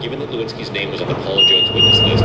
given that Lewinsky's name was on the Paula Jones witness list.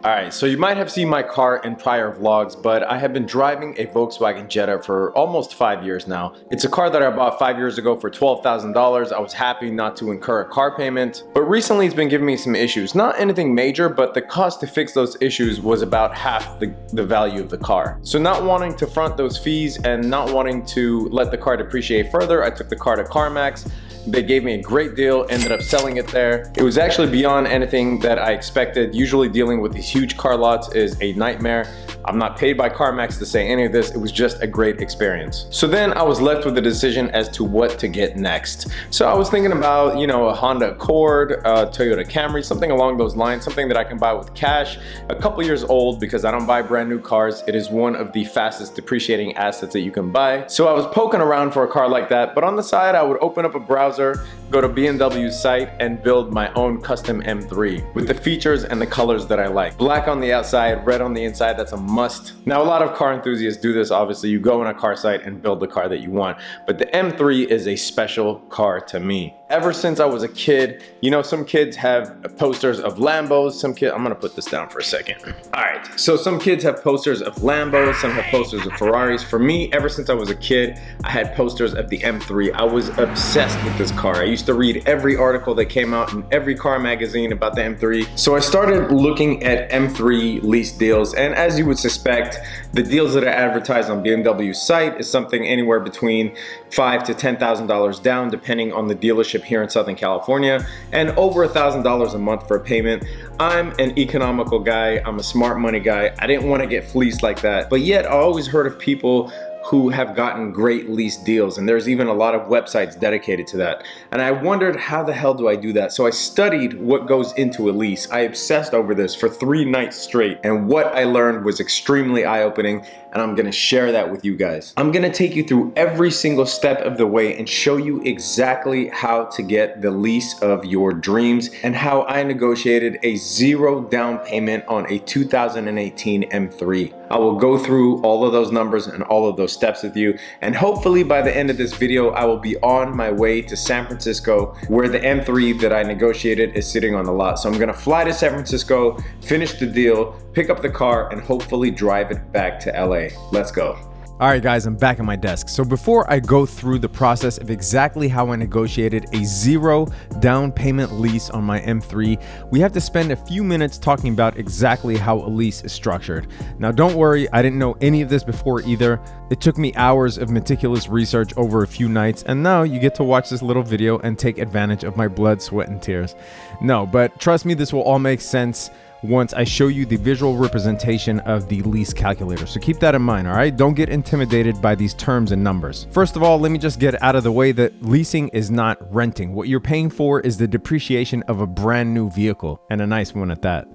Alright, so you might have seen my car in prior vlogs, but I have been driving a Volkswagen Jetta for almost 5 years now. It's a car that I bought 5 years ago for $12,000. I was happy not to incur a car payment, but recently it's been giving me some issues. Not anything major, but the cost to fix those issues was about half the value of the car. So not wanting to front those fees and not wanting to let the car depreciate further, I took the car to CarMax. They gave me a great deal, ended up selling it there. It was actually beyond anything that I expected. Usually dealing with these huge car lots is a nightmare. I'm not paid by CarMax to say any of this. It was just a great experience. So then I was left with the decision as to what to get next. So I was thinking about, a Honda Accord, a Toyota Camry, something along those lines, something that I can buy with cash, a couple years old because I don't buy brand new cars. It is one of the fastest depreciating assets that you can buy. So I was poking around for a car like that, but on the side, I would open up a browser, go to BMW's site and build my own custom M3 with the features and the colors that I like. Black on the outside, red on the inside, that's a must. Now a lot of car enthusiasts do this, obviously. You go on a car site and build the car that you want, but the M3 is a special car to me. Ever since I was a kid, some kids have posters of Lambos, I'm gonna put this down for a second. All right, so some kids have posters of Lambos, some have posters of Ferraris. For me, ever since I was a kid, I had posters of the M3. I was obsessed with this car. I used to read every article that came out in every car magazine about the M3. So I started looking at M3 lease deals, and as you would suspect, the deals that are advertised on BMW's site is something anywhere between $5,000 to $10,000 down, depending on the dealership here in Southern California, and over $1,000 a month for a payment. I'm an economical guy. I'm a smart money guy. I didn't want to get fleeced like that, but yet I always heard of people who have gotten great lease deals, and there's even a lot of websites dedicated to that. And I wondered, how the hell do I do that? So I studied what goes into a lease. I obsessed over this for 3 nights straight, and what I learned was extremely eye-opening, and I'm gonna share that with you guys. I'm gonna take you through every single step of the way and show you exactly how to get the lease of your dreams and how I negotiated a 0 down payment on a 2018 M3. I will go through all of those numbers and all of those steps with you, and hopefully by the end of this video I will be on my way to San Francisco, where the M3 that I negotiated is sitting on the lot. So I'm gonna fly to San Francisco, finish the deal, pick up the car, and hopefully drive it back to LA. Let's go. Alright guys, I'm back at my desk. So before I go through the process of exactly how I negotiated a 0 down payment lease on my M3, we have to spend a few minutes talking about exactly how a lease is structured. Now don't worry, I didn't know any of this before either. It took me hours of meticulous research over a few nights, and now you get to watch this little video and take advantage of my blood, sweat, and tears. No, but trust me, this will all make sense once I show you the visual representation of the lease calculator. So keep that in mind, all right? Don't get intimidated by these terms and numbers. First of all, let me just get out of the way that leasing is not renting. What you're paying for is the depreciation of a brand new vehicle, and a nice one at that.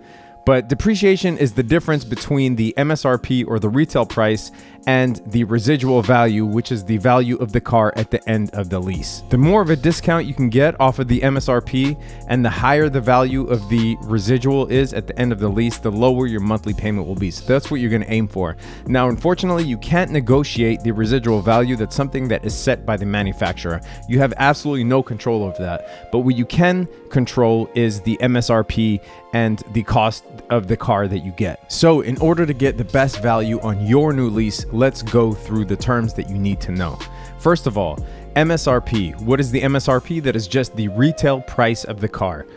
But depreciation is the difference between the MSRP, or the retail price, and the residual value, which is the value of the car at the end of the lease. The more of a discount you can get off of the MSRP and the higher the value of the residual is at the end of the lease, the lower your monthly payment will be. So that's what you're going to aim for. Now, unfortunately, you can't negotiate the residual value. That's something that is set by the manufacturer. You have absolutely no control over that. But what you can control is the MSRP and the cost of the car that you get. So in order to get the best value on your new lease, let's go through the terms that you need to know. First of all, MSRP. What is the MSRP? That is just the retail price of the car.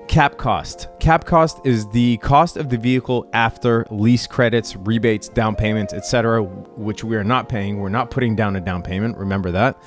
Cap cost. Cap cost is the cost of the vehicle after lease credits, rebates, down payments, etc., which we are not paying. We're not putting down a down payment. Remember that.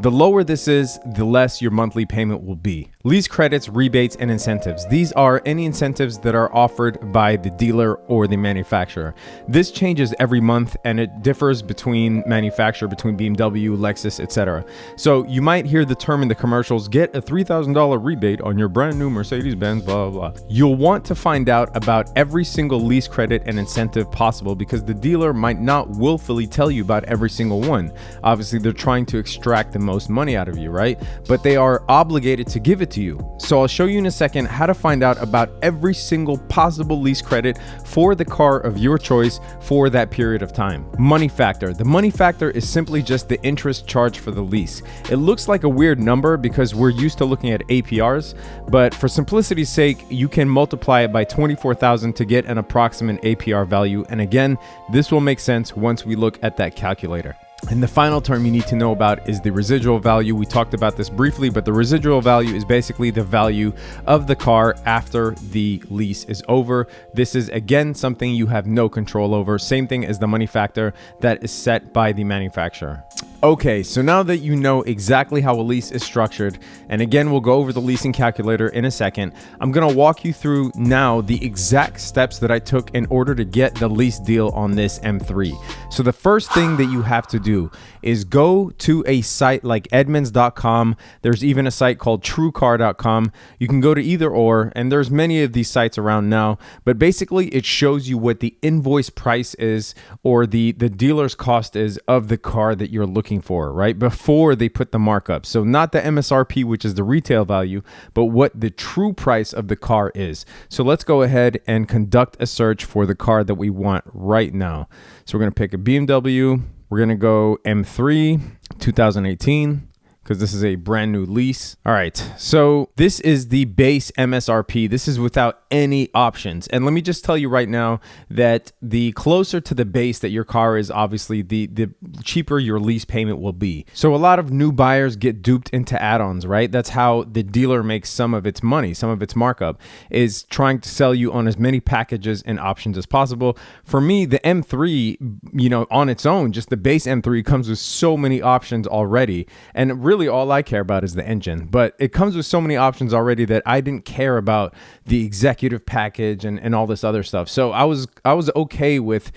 The lower this is, the less your monthly payment will be. Lease credits, rebates, and incentives. These are any incentives that are offered by the dealer or the manufacturer. This changes every month, and it differs between manufacturer, between BMW, Lexus, etc. So you might hear the term in the commercials, get a $3,000 rebate on your brand new Mercedes-Benz, blah, blah, blah. You'll want to find out about every single lease credit and incentive possible, because the dealer might not willfully tell you about every single one. Obviously, they're trying to extract the most money out of you, right? But they are obligated to give it to you. So I'll show you in a second how to find out about every single possible lease credit for the car of your choice for that period of time. Money factor. The money factor is simply just the interest charged for the lease. It looks like a weird number because we're used to looking at APRs, but for simplicity's sake, you can multiply it by 24,000 to get an approximate APR value. And again, this will make sense once we look at that calculator. And the final term you need to know about is the residual value. We talked about this briefly, but the residual value is basically the value of the car after the lease is over. This is, again, something you have no control over. Same thing as the money factor that is set by the manufacturer. Okay, so now that you know exactly how a lease is structured, and again, we'll go over the leasing calculator in a second, I'm gonna walk you through now the exact steps that I took in order to get the lease deal on this M3. So the first thing that you have to do is go to a site like Edmunds.com. There's even a site called TrueCar.com. You can go to either or, and there's many of these sites around now, but basically it shows you what the invoice price is or the dealer's cost is of the car that you're looking for, right? Before they put the markup. So not the MSRP, which is the retail value, but what the true price of the car is. So let's go ahead and conduct a search for the car that we want right now. So we're going to pick a BMW. We're going to go M3 2018. Because this is a brand new lease. All right, so this is the base MSRP. This is without any options. And let me just tell you right now that the closer to the base that your car is, obviously the cheaper your lease payment will be. So a lot of new buyers get duped into add-ons, right? That's how the dealer makes some of its money, some of its markup, is trying to sell you on as many packages and options as possible. For me, the M3, you know, on its own, just the base M3 comes with so many options already. And really all I care about is the engine, but it comes with so many options already that I didn't care about the executive package and all this other stuff. So I was okay with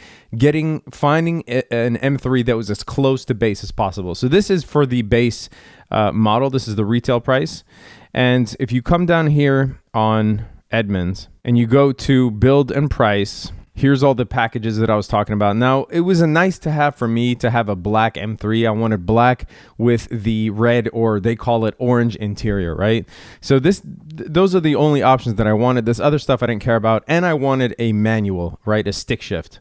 finding an M3 that was as close to base as possible. So this is for the base model. This is the retail price. And if you come down here on Edmunds and you go to build and price, here's all the packages that I was talking about. Now, it was a nice to have for me to have a black M3. I wanted black with the red, or they call it orange interior, right? So those are the only options that I wanted. This other stuff I didn't care about. And I wanted a manual, right? A stick shift.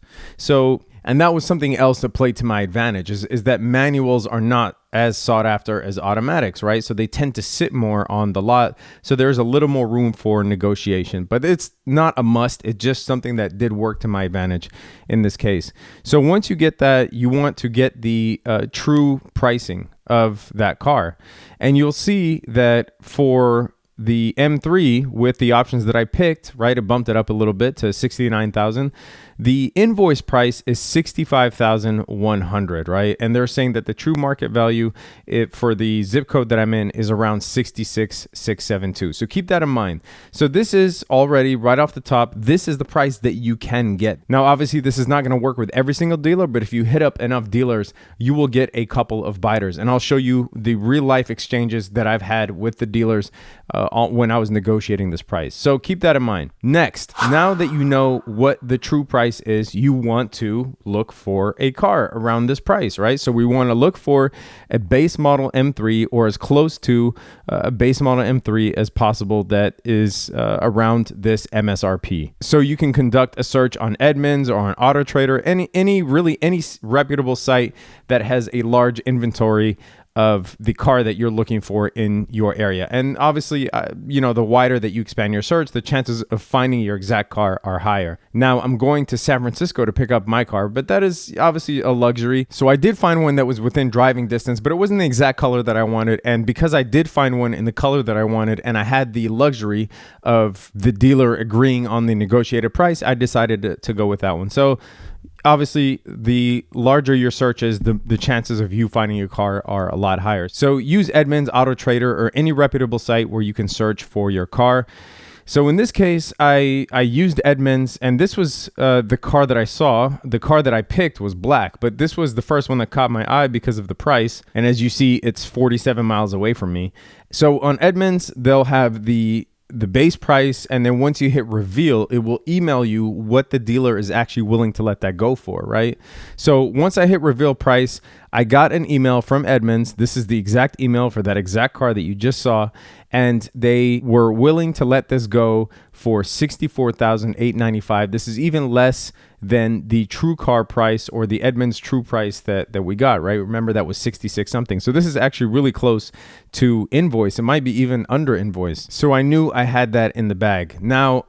And that was something else that played to my advantage is that manuals are not as sought after as automatics, right? So they tend to sit more on the lot. So there's a little more room for negotiation, but it's not a must. It's just something that did work to my advantage in this case. So once you get that, you want to get the true pricing of that car. And you'll see that for the M3 with the options that I picked, right, it bumped it up a little bit to 69,000. The invoice price is 65,100, right? And they're saying that the true market value for the zip code that I'm in is around 66,672. So keep that in mind. So this is already right off the top, this is the price that you can get. Now, obviously, this is not going to work with every single dealer, but if you hit up enough dealers, you will get a couple of biters. And I'll show you the real life exchanges that I've had with the dealers when I was negotiating this price. So keep that in mind. Next, now that you know what the true price is, you want to look for a car around this price, right? So we want to look for a base model M3 or as close to a base model M3 as possible that is around this MSRP. So you can conduct a search on Edmunds or on Auto Trader, any reputable site that has a large inventory of the car that you're looking for in your area. And obviously, you know, the wider that you expand your search, the chances of finding your exact car are higher. Now, I'm going to San Francisco to pick up my car, but that is obviously a luxury. So I did find one that was within driving distance, but it wasn't the exact color that I wanted. And because I did find one in the color that I wanted, and I had the luxury of the dealer agreeing on the negotiated price, I decided to go with that one. So obviously, the larger your search is, the chances of you finding your car are a lot higher. So use Edmunds, Auto Trader, or any reputable site where you can search for your car. So in this case, I used Edmunds, and this was the car that I saw. The car that I picked was black, but this was the first one that caught my eye because of the price. And as you see, it's 47 miles away from me. So on Edmunds, they'll have the the base price, and then once you hit reveal, it will email you what the dealer is actually willing to let that go for, right? So once I hit reveal price, I got an email from Edmunds. This is the exact email for that exact car that you just saw, and they were willing to let this go for $64,895. This is even less than the true car price or the Edmunds true price that we got, right? Remember, that was 66 something. So this is actually really close to invoice. It might be even under invoice. So I knew I had that in the bag. Now,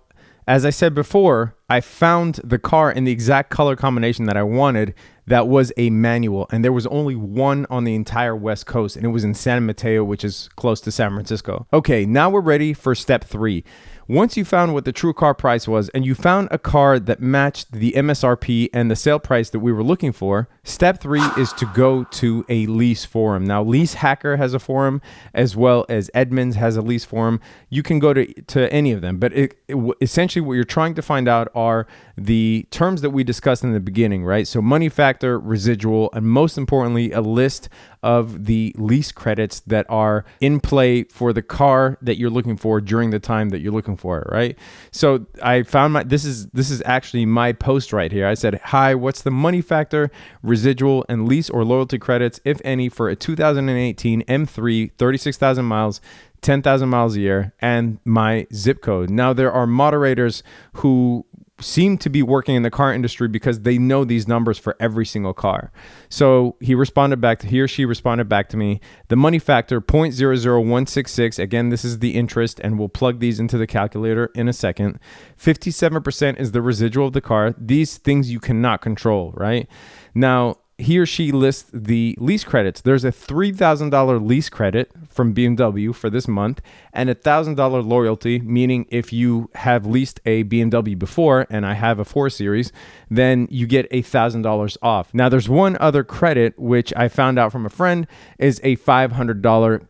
as I said before, I found the car in the exact color combination that I wanted. That was a manual, and there was only one on the entire West Coast, and it was in San Mateo, which is close to San Francisco. Okay, now we're ready for step 3. Once you found what the true car price was and you found a car that matched the MSRP and the sale price that we were looking for, step 3 is to go to a lease forum. Now, Lease Hacker has a forum, as well as Edmunds has a lease forum. You can go to any of them, but essentially what you're trying to find out are the terms that we discussed in the beginning, right? So money factor, residual, and most importantly, a list of the lease credits that are in play for the car that you're looking for during the time that you're looking for it, right? So I found this is actually my post right here. I said, hi, what's the money factor, residual, and lease or loyalty credits, if any, for a 2018 M3, 36,000 miles, 10,000 miles a year, and my zip code. Now, there are moderators who seem to be working in the car industry because they know these numbers for every single car. So he or she responded back to me. The money factor, 0.00166. Again, this is the interest, and we'll plug these into the calculator in a second. 57% is the residual of the car. These things you cannot control, right? Now, he or she lists the lease credits. There's a $3,000 lease credit from BMW for this month and a $1,000 loyalty, meaning if you have leased a BMW before, and I have a 4 Series, then you get $1,000 off. Now, there's one other credit, which I found out from a friend, is a $500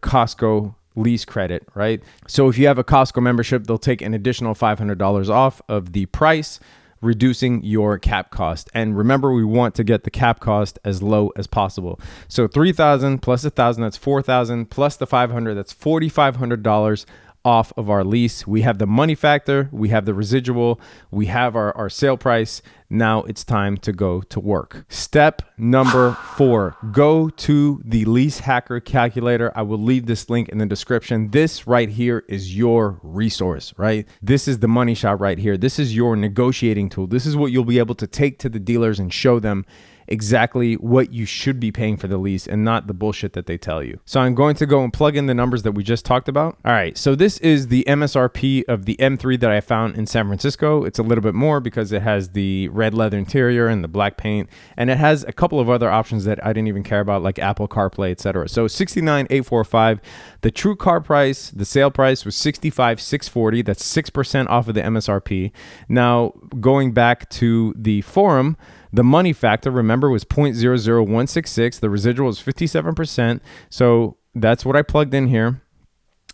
Costco lease credit, right? So if you have a Costco membership, they'll take an additional $500 off of the price, reducing your cap cost. And remember, we want to get the cap cost as low as possible. So 3,000 plus 1,000, that's 4,000, plus the 500, that's $4,500 off of our lease. We have the money factor, we have the residual, we have our sale price. Now it's time to go to work. Step number 4, go to the Lease Hacker calculator. I will leave this link in the description. This right here is your resource, right? This is the money shot right here. This is your negotiating tool. This is what you'll be able to take to the dealers and show them exactly what you should be paying for the lease and not the bullshit that they tell you. So I'm going to go and plug in the numbers that we just talked about. All right, so this is the MSRP of the M3 that I found in San Francisco. It's a little bit more because it has the red leather interior and the black paint, and it has a couple of other options that I didn't even care about, like Apple CarPlay, etc. So $69,845. The true car price, the sale price, was $65,640. That's 6% off of the MSRP. Now, going back to the forum, the money factor, remember, was 0.00166. The residual was 57%. So that's what I plugged in here.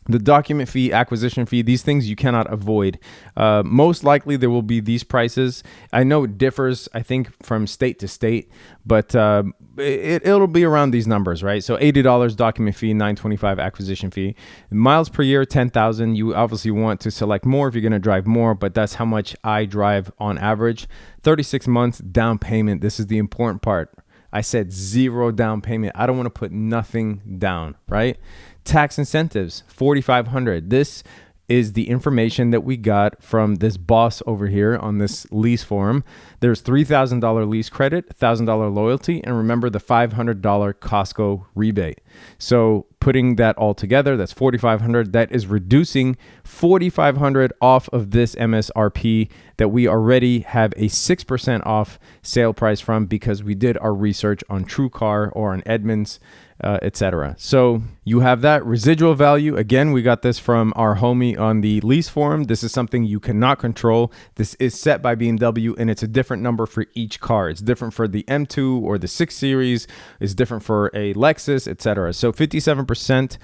The document fee, acquisition fee, these things you cannot avoid. Most likely there will be these prices. I know it differs, I think, from state to state, but it'll be around these numbers, right? So $80 document fee, $925 acquisition fee. Miles per year, 10,000. You obviously want to select more if you're going to drive more, but that's how much I drive on average. 36 months down payment. This is the important part. I said 0 down payment. I don't want to put nothing down, right? Tax incentives, $4,500. This is the information that we got from this boss over here on this lease forum. There's $3,000 lease credit, $1,000 loyalty, and remember the $500 Costco rebate. So putting that all together, that's $4,500. That is reducing $4,500 off of this MSRP that we already have a 6% off sale price from because we did our research on TrueCar or on Edmunds, etc. So you have that residual value. Again, we got this from our homie on the lease forum. This is something you cannot control. This is set by BMW, and it's a different number for each car. It's different for the M2 or the 6 Series. It's different for a Lexus, etc. So 57%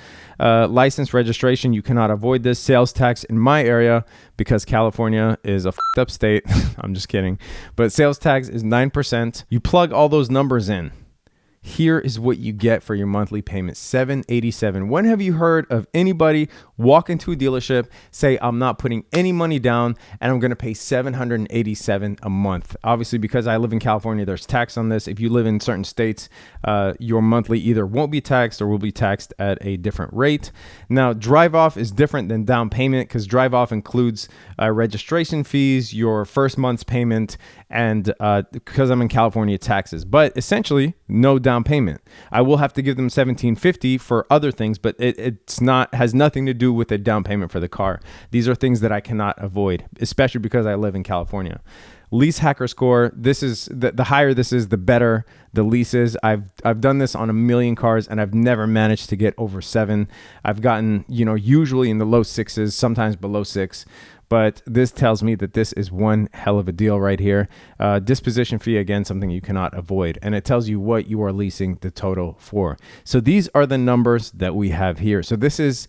license registration. You cannot avoid this. Sales tax in my area, because California is a fucked up state. I'm just kidding. But sales tax is 9%. You plug all those numbers in. here is what you get for your monthly payment, $787. When have you heard of anybody walk into a dealership, say, I'm not putting any money down and I'm going to pay $787 a month? Obviously, because I live in California, there's tax on this. If you live in certain states, your monthly either won't be taxed or will be taxed at a different rate. Now, drive off is different than down payment because drive off includes registration fees, your first month's payment, and because I'm in California, taxes. But essentially, no down payment. I will have to give them $1,750 for other things, but it's not, has nothing to do with a down payment for the car. These are things that I cannot avoid, especially because I live in California. Lease hacker score. This is the higher this is, the better the lease is. I've done this on a million cars and I've never managed to get over 7. I've gotten, usually in the low 6s, sometimes below 6. But this tells me that this is one hell of a deal right here. Disposition fee, again, something you cannot avoid. And it tells you what you are leasing the total for. So these are the numbers that we have here. So this,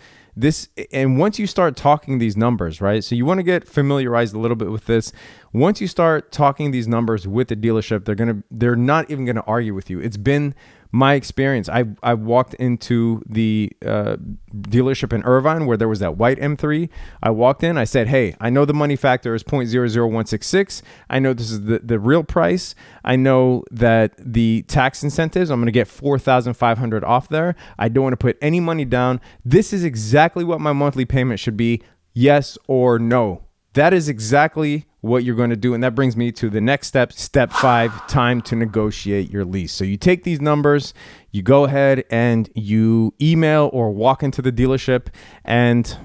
and once you start talking these numbers, right? So you want to get familiarized a little bit with this. Once you start talking these numbers with the dealership, they're not even going to argue with you. It's been my experience. I walked into the dealership in Irvine where there was that white M3. I walked in, I said, hey, I know the money factor is 0.00166. I know this is the real price. I know that the tax incentives, I'm going to get $4,500 off there. I don't want to put any money down. This is exactly what my monthly payment should be. Yes or no. That is exactly what you're going to do. And that brings me to the next step, step 5, time to negotiate your lease. So you take these numbers, you go ahead and you email or walk into the dealership, and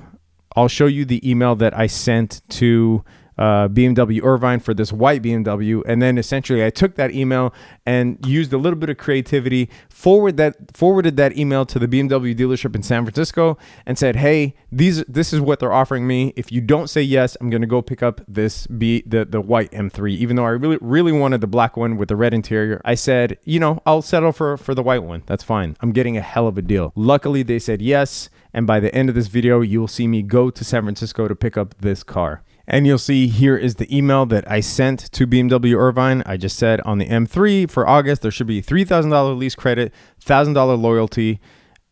I'll show you the email that I sent to BMW Irvine for this white BMW. And then essentially I took that email and used a little bit of creativity, forwarded that email to the BMW dealership in San Francisco and said, hey, this is what they're offering me. If you don't say yes, I'm going to go pick up the white M3. Even though I really wanted the black one with the red interior, I said, I'll settle for the white one. That's fine. I'm getting a hell of a deal. Luckily, they said yes. And by the end of this video, you'll see me go to San Francisco to pick up this car. And you'll see here is the email that I sent to BMW Irvine. I just said on the M3 for August, there should be $3,000 lease credit, $1,000 loyalty,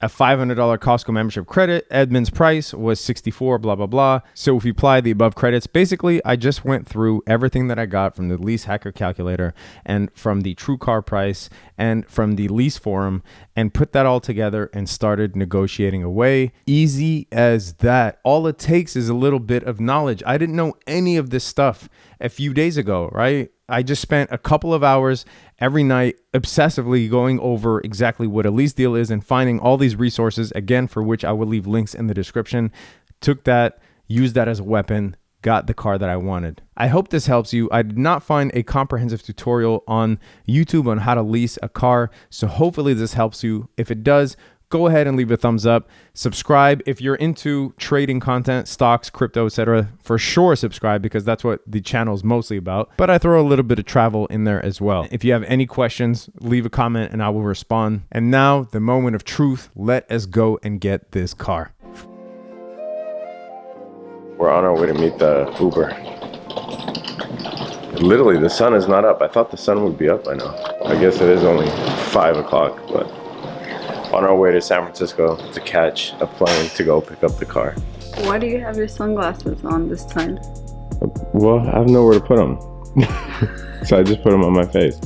a $500 Costco membership credit. Edmund's price was $64, blah, blah, blah. So if you apply the above credits, basically, I just went through everything that I got from the lease hacker calculator and from the true car price and from the lease forum and put that all together and started negotiating away. Easy as that. All it takes is a little bit of knowledge. I didn't know any of this stuff a few days ago, right? I just spent a couple of hours every night obsessively going over exactly what a lease deal is and finding all these resources, again, for which I will leave links in the description. Took that, used that as a weapon, got the car that I wanted. I hope this helps you. I did not find a comprehensive tutorial on YouTube on how to lease a car, so hopefully this helps you. If it does, go ahead and leave a thumbs up. Subscribe if you're into trading content, stocks, crypto, etc. For sure subscribe, because that's what the channel is mostly about. But I throw a little bit of travel in there as well. If you have any questions, leave a comment and I will respond. And now, the moment of truth. Let us go and get this car. We're on our way to meet the Uber. Literally, the sun is not up. I thought the sun would be up by now. I guess it is only 5 o'clock, but on our way to San Francisco to catch a plane to go pick up the car. Why do you have your sunglasses on this time? Well, I have nowhere to put them. So I just put them on my face.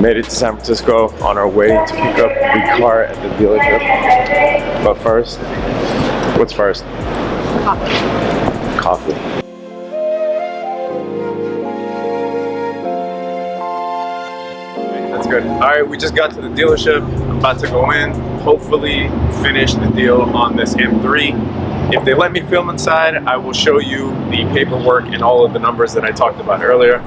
Made it to San Francisco on our way to pick up the car at the dealership. But first, what's first? Coffee. That's good. All right, we just got to the dealership. I'm about to go in, hopefully finish the deal on this M3. If they let me film inside, I will show you the paperwork and all of the numbers that I talked about earlier.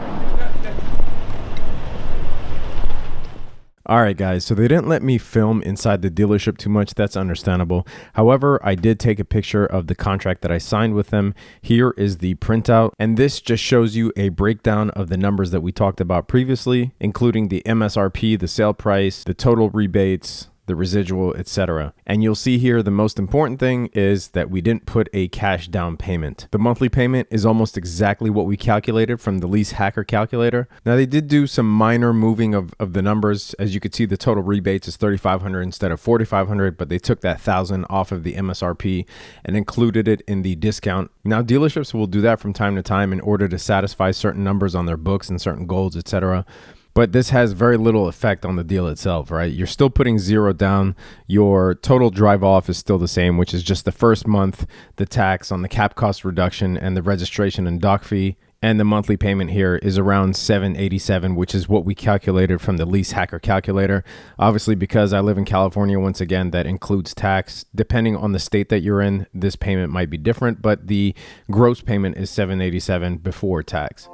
All right, guys, so they didn't let me film inside the dealership too much. That's understandable. However, I did take a picture of the contract that I signed with them. Here is the printout, and this just shows you a breakdown of the numbers that we talked about previously, including the MSRP, the sale price, the total rebates, the residual, etc. And you'll see here the most important thing is that we didn't put a cash down payment. The monthly payment is almost exactly what we calculated from the Lease Hacker calculator. Now they did do some minor moving of the numbers. As you could see, the total rebates is $3,500 instead of $4,500, but they took that $1,000 off of the MSRP and included it in the discount. Now dealerships will do that from time to time in order to satisfy certain numbers on their books and certain goals, etc. But this has very little effect on the deal itself, right? You're still putting zero down. Your total drive off is still the same, which is just the first month, the tax on the cap cost reduction and the registration and doc fee. And the monthly payment here is around $787, which is what we calculated from the Lease Hacker calculator. Obviously, because I live in California, once again, that includes tax. Depending on the state that you're in, this payment might be different, but the gross payment is $787 before tax.